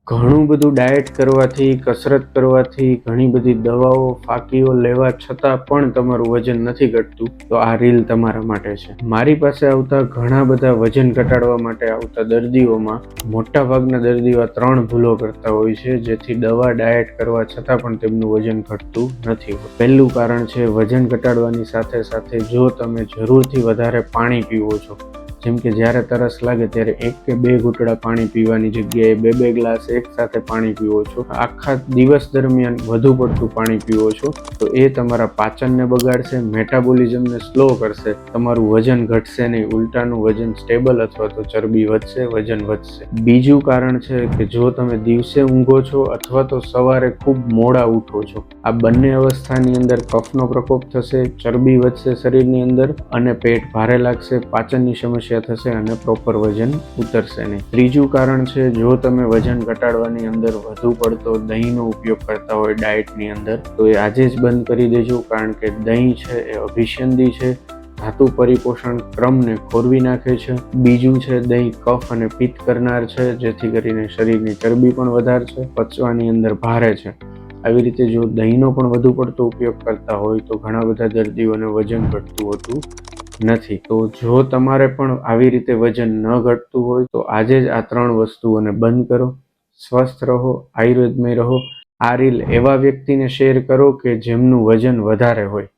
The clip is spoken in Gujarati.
ઘણું બધું ડાયટ કરવાથી, કસરત કરવાથી, ઘણી બધી દવાઓ, ફાકીઓ લેવા છતાં પણ તમારું વજન નથી ઘટતું, તો આ રીલ તમારા માટે છે. મારી પાસે આવતા ઘણા બધા વજન ઘટાડવા માટે આવતા દર્દીઓમાં મોટાભાગના દર્દીઓ 3 ભૂલો કરતા હોય છે, જેથી દવા ડાયટ કરવા છતાં પણ તેમનું વજન ઘટતું નથી. પહેલું કારણ છે, વજન ઘટાડવાની સાથે સાથે જો તમે જરૂરથી વધારે પાણી પીવો છો, જેમ કે જ્યારે તરસ લાગે ત્યારે 1 કે 2 ઘૂંટડા પાણી પીવાની જગ્યાએ 2 ગ્લાસ એક સાથે પાણી પીવો છો, આખા દિવસ દરમિયાન વધુ પડતું પાણી પીવો છો, તો એ તમારા પાચનને બગાડશે, મેટાબોલિઝમને સ્લો કરશે, તમારું વજન ઘટશે નહીં, ઉલટાનું વજન સ્ટેબલ અથવા તો ચરબી વધશે, વજન વધશે. બીજું કારણ છે કે જો તમે દિવસે ઊંઘો છો અથવા તો સવારે ખૂબ મોડા ઉઠો છો, આ બંને અવસ્થાની અંદર કફનો પ્રકોપ થશે, ચરબી વધશે શરીરની અંદર અને પેટ ભારે લાગશે, પાચનની સમસ્યા થશે અને પ્રોપર વજન ઉતરશે નહીં. ત્રીજું કારણ છે, જો તમે વજન ઘટાડવાની અંદર વધુ પડતો દહીંનો ઉપયોગ કરતા હોય ડાયટની અંદર, તો એ આજે જ બંધ કરી દેજો, કારણ કે દહીં છે એ અભિસંધી છે, ધાતુ પરિપોષણ ક્રમને ખોરવી નાખે છે. બીજું છે, દહીં કફ અને પિત્ત કરનાર છે, જેથી કરીને શરીરની ચરબી પણ વધારશે, પચવાની અંદર ભારે છે. આવી રીતે જો દહીંનો પણ વધુ પડતો ઉપયોગ કરતા હોય તો ઘણા બધા દર્દીઓને વજન ઘટતું હોતું નથી. તો જો તમારે પણ આવી રીતે વજન ન ઘટતું હોય તો આજે જ આ 3 વસ્તુઓને બંધ કરો, સ્વસ્થ રહો, આયુર્વેદમય રહો. આ રીલ એવા વ્યક્તિને શેર કરો કે જેમનું વજન વધારે હોય.